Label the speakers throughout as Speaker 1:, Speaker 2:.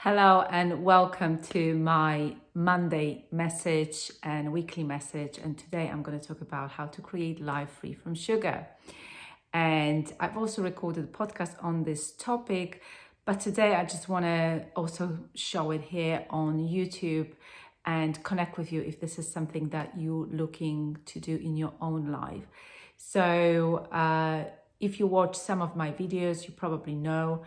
Speaker 1: Hello and welcome to my Monday message and weekly message. And today I'm going to talk about how to create life free from sugar. And I've also recorded a podcast on this topic, but today I just want to also show it here on YouTube and connect with you if this is something that you're looking to do in your own life. So if you watch some of my videos, you probably know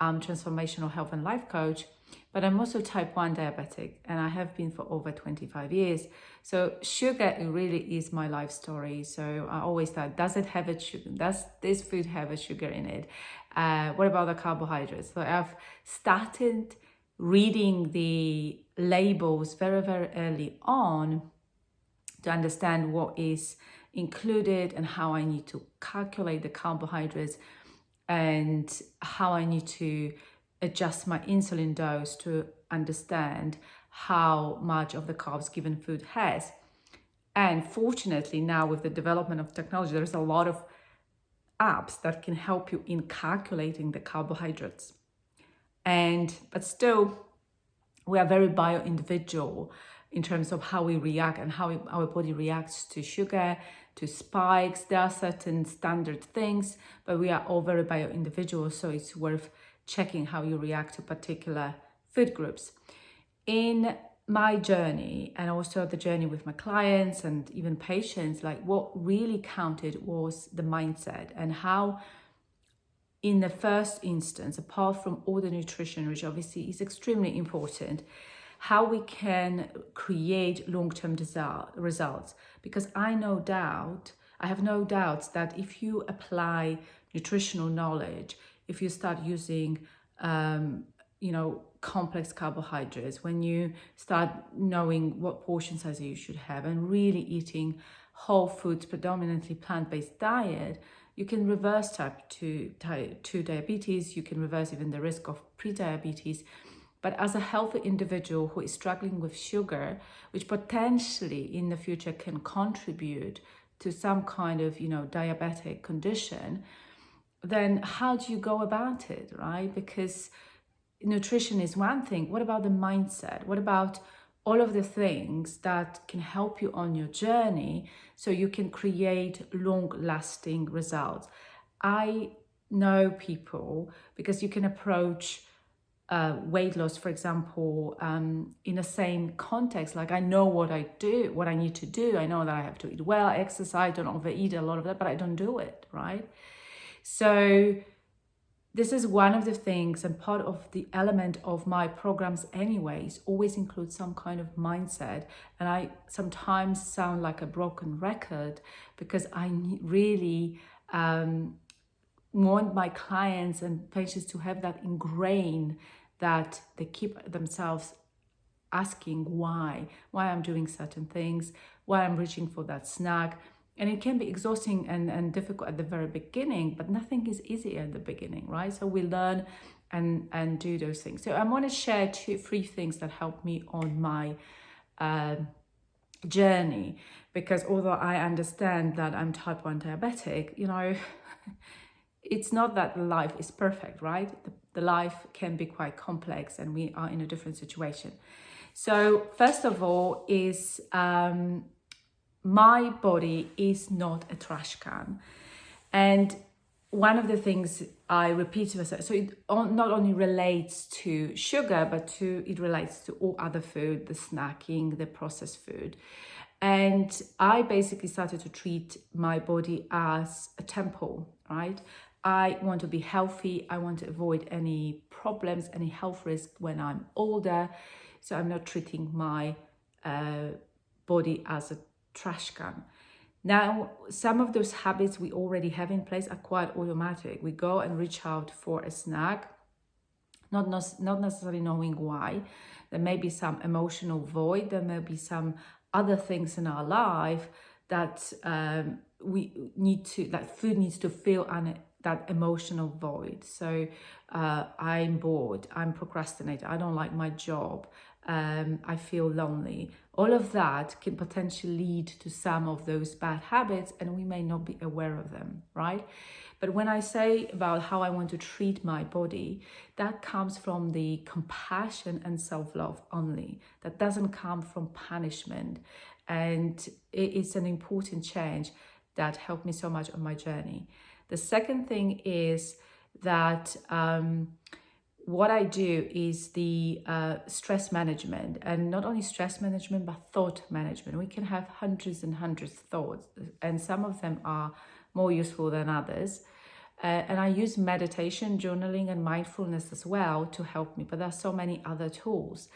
Speaker 1: I'm transformational health and life coach, but I'm also type 1 diabetic and I have been for over 25 years. So sugar really is my life story. So I always thought, does this food have a sugar in it? What about the carbohydrates? So I've started reading the labels very, very early on to understand what is included and how I need to calculate the carbohydrates and how I need to adjust my insulin dose to understand how much of the carbs given food has. And fortunately, now with the development of technology, there's a lot of apps that can help you in calculating the carbohydrates. But still, we are very bio-individual in terms of how we react and how our body reacts to sugar, to spikes. There are certain standard things, but we are all very bio-individual, so it's worth checking how you react to particular food groups. In my journey, and also the journey with my clients and even patients, like what really counted was the mindset and how in the first instance, apart from all the nutrition, which obviously is extremely important, how we can create long-term results. Because I have no doubts that if you apply nutritional knowledge, if you start using, complex carbohydrates, when you start knowing what portion size you should have and really eating whole foods, predominantly plant-based diet, you can reverse type 2 diabetes, you can reverse even the risk of pre-diabetes. But as a healthy individual who is struggling with sugar, which potentially in the future can contribute to some kind of, diabetic condition, then how do you go about it, right? Because nutrition is one thing. What about the mindset? What about all of the things that can help you on your journey so you can create long-lasting results? I know people, because you can approach weight loss, for example, in the same context. Like, I know what I need to do. I know that I have to eat well, exercise, don't overeat, a lot of that, but I don't do it, right? So this is one of the things, and part of the element of my programs anyways, always includes some kind of mindset. And I sometimes sound like a broken record because I really want my clients and patients to have that ingrained, that they keep themselves asking why I'm doing certain things, why I'm reaching for that snack. And it can be exhausting and difficult at the very beginning, but nothing is easy at the beginning, right? So we learn and do those things. So I want to share three things that helped me on my journey, because although I understand that I'm type 1 diabetic, it's not that life is perfect, right? The life can be quite complex and we are in a different situation. So first of all is my body is not a trash can. And one of the things I repeat to myself, so it not only relates to sugar, but it relates to all other food, the snacking, the processed food. And I basically started to treat my body as a temple, right? I want to be healthy. I want to avoid any problems, any health risk when I'm older. So I'm not treating my body as a trash can. Now, some of those habits we already have in place are quite automatic. We go and reach out for a snack, not necessarily knowing why. There may be some emotional void. There may be some other things in our life that food needs to fill that emotional void. So I'm bored, I'm procrastinating, I don't like my job, I feel lonely. All of that can potentially lead to some of those bad habits, and we may not be aware of them, right? But when I say about how I want to treat my body, that comes from the compassion and self-love only. That doesn't come from punishment. And it's an important change that helped me so much on my journey. The second thing is that what I do is the stress management, and not only stress management, but thought management. We can have hundreds and hundreds of thoughts, and some of them are more useful than others. And I use meditation, journaling, and mindfulness as well to help me, but there are so many other tools.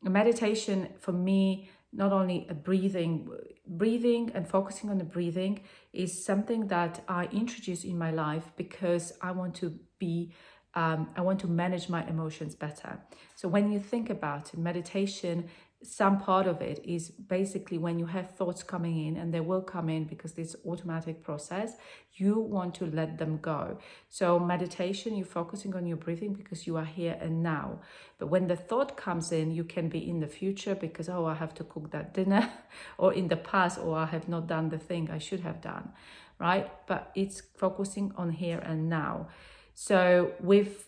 Speaker 1: Meditation for me, not only a breathing and focusing on the breathing is something that I introduce in my life because I want to manage my emotions better. So when you think about it, meditation, some part of it is basically when you have thoughts coming in, and they will come in because this automatic process, you want to let them go. So meditation, you're focusing on your breathing because you are here and now. But when the thought comes in, you can be in the future because, oh, I have to cook that dinner, or in the past, or I have not done the thing I should have done, right? But it's focusing on here and now. So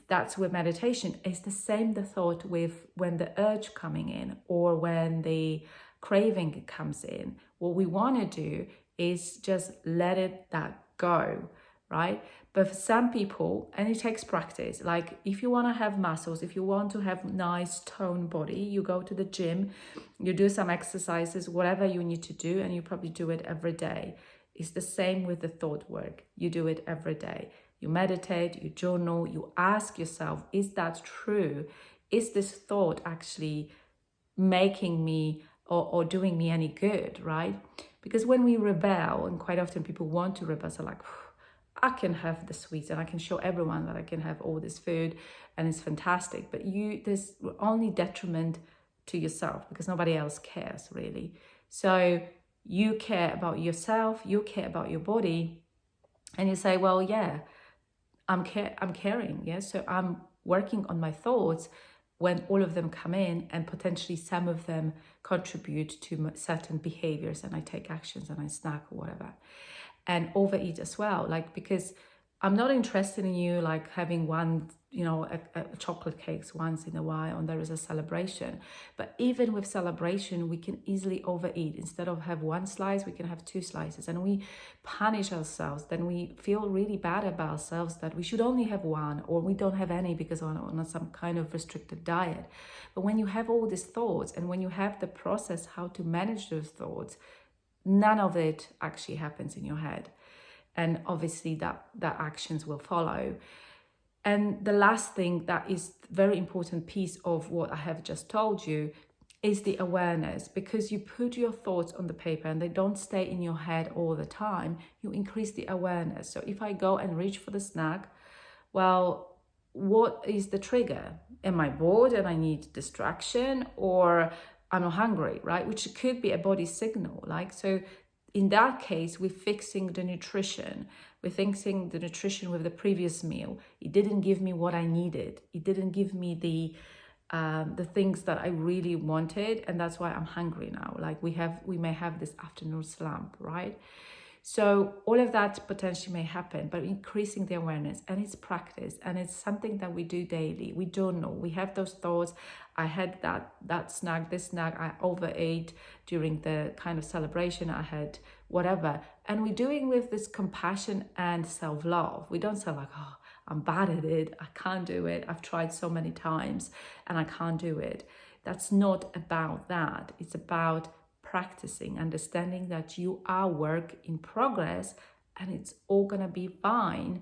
Speaker 1: that's with meditation. It's the same, the thought with when the urge coming in or when the craving comes in. What we want to do is just let that go, right? But for some people, and it takes practice, like if you want to have muscles, if you want to have nice toned body, you go to the gym, you do some exercises, whatever you need to do, and you probably do it every day. It's the same with the thought work. You do it every day. You meditate, you journal, you ask yourself, is that true? Is this thought actually making me or doing me any good, right? Because when we rebel, and quite often people want to rebel, so like, I can have the sweets and I can show everyone that I can have all this food and it's fantastic, but there's only detriment to yourself because nobody else cares really. So you care about yourself, you care about your body, and you say, well, yeah, I'm caring, yeah? So I'm working on my thoughts when all of them come in, and potentially some of them contribute to certain behaviors, and I take actions and I snack or whatever. And overeat as well, like, because I'm not interested in you like having one, a chocolate cakes once in a while and there is a celebration. But even with celebration, we can easily overeat. Instead of have one slice, we can have 2 slices, and we punish ourselves. Then we feel really bad about ourselves that we should only have one, or we don't have any because we're on some kind of restricted diet. But when you have all these thoughts, and when you have the process how to manage those thoughts, none of it actually happens in your head. And obviously that actions will follow. And the last thing that is very important piece of what I have just told you is the awareness, because you put your thoughts on the paper and they don't stay in your head all the time. You increase the awareness. So if I go and reach for the snack, well, what is the trigger? Am I bored and I need distraction, or I'm not hungry, right? Which could be a body signal. Like, so in that case, we're fixing the nutrition. We're fixing the nutrition with the previous meal. It didn't give me what I needed. It didn't give me the things that I really wanted, and that's why I'm hungry now. Like we may have this afternoon slump, right? So all of that potentially may happen, but increasing the awareness, and it's practice, and it's something that we do daily. We don't know. We have those thoughts. I had that snack, this snack, I overate during the kind of celebration I had, whatever. And we're doing with this compassion and self-love. We don't say like, oh, I'm bad at it, I can't do it, I've tried so many times and I can't do it. That's not about that. It's about practicing, understanding that you are work in progress, and it's all gonna be fine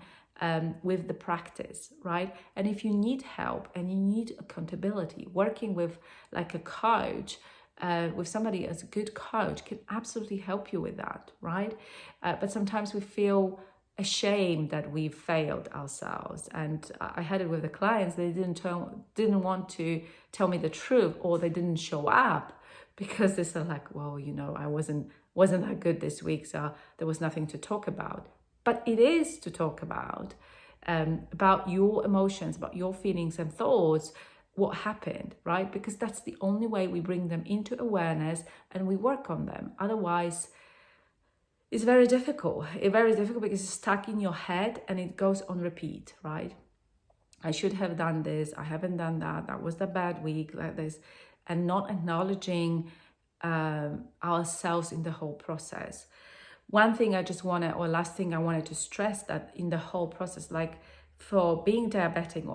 Speaker 1: with the practice, right? And if you need help and you need accountability, working with like a coach, with somebody as a good coach can absolutely help you with that, right? But sometimes we feel ashamed that we've failed ourselves, and I had it with the clients. They didn't want to tell me the truth, or they didn't show up because they said like, well, I wasn't that good this week, so there was nothing to talk about. But it is to talk about your emotions, about your feelings and thoughts, what happened, right? Because that's the only way we bring them into awareness and we work on them. Otherwise, it's very difficult. It's very difficult because it's stuck in your head and it goes on repeat, right? I should have done this. I haven't done that. That was the bad week, like this, and not acknowledging ourselves in the whole process. One thing I just wanted, or last thing I wanted to stress, that in the whole process, like for being diabetic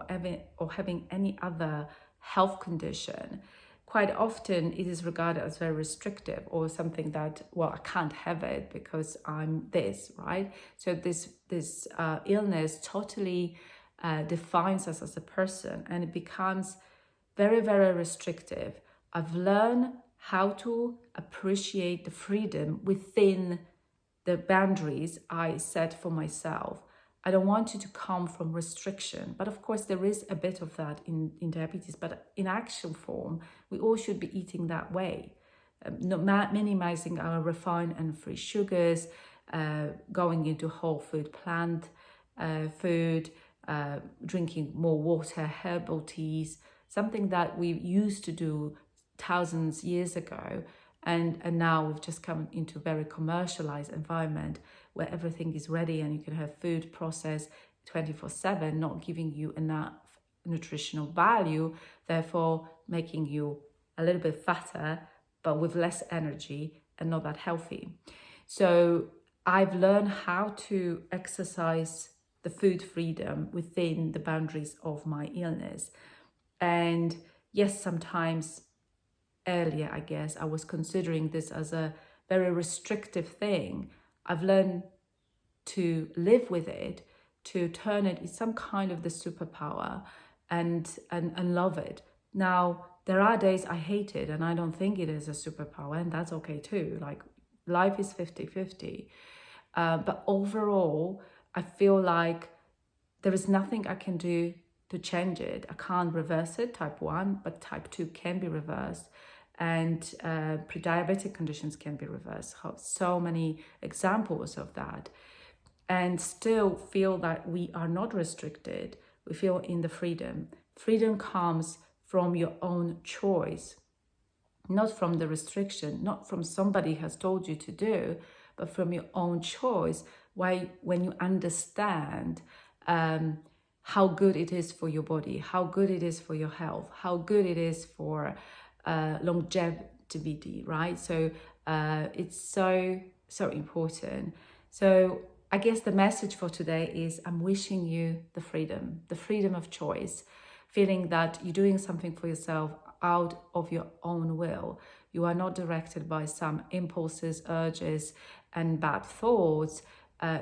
Speaker 1: or having any other health condition, quite often it is regarded as very restrictive or something that, well, I can't have it because I'm this, right? So this illness totally defines us as a person, and it becomes very, very restrictive. I've learned how to appreciate the freedom within the boundaries I set for myself. I don't want it to come from restriction, but of course there is a bit of that in diabetes, but in action form, we all should be eating that way. Not minimizing our refined and free sugars, going into whole food, plant food, drinking more water, herbal teas, something that we used to do thousands years ago. And now we've just come into a very commercialized environment where everything is ready and you can have food processed 24/7, not giving you enough nutritional value, therefore making you a little bit fatter, but with less energy and not that healthy. So I've learned how to exercise the food freedom within the boundaries of my illness. And yes, sometimes earlier, I guess, I was considering this as a very restrictive thing. I've learned to live with it, to turn it into some kind of the superpower and love it. Now, there are days I hate it and I don't think it is a superpower, and that's okay too. Like, life is 50-50. But overall, I feel like there is nothing I can do to change it. I can't reverse it, type 1, but type 2 can be reversed. And pre-diabetic conditions can be reversed. So many examples of that. And still feel that we are not restricted. We feel in the freedom. Freedom comes from your own choice, not from the restriction, not from somebody has told you to do, but from your own choice. Why, when you understand how good it is for your body, how good it is for your health, how good it is for longevity, right? So it's so important. So I guess the message for today is I'm wishing you the freedom of choice, feeling that you're doing something for yourself out of your own will. You are not directed by some impulses, urges, and bad thoughts.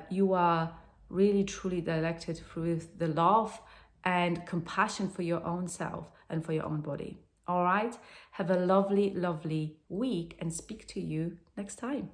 Speaker 1: You are really truly directed through the love and compassion for your own self and for your own body. All right? Have a lovely, lovely week and speak to you next time.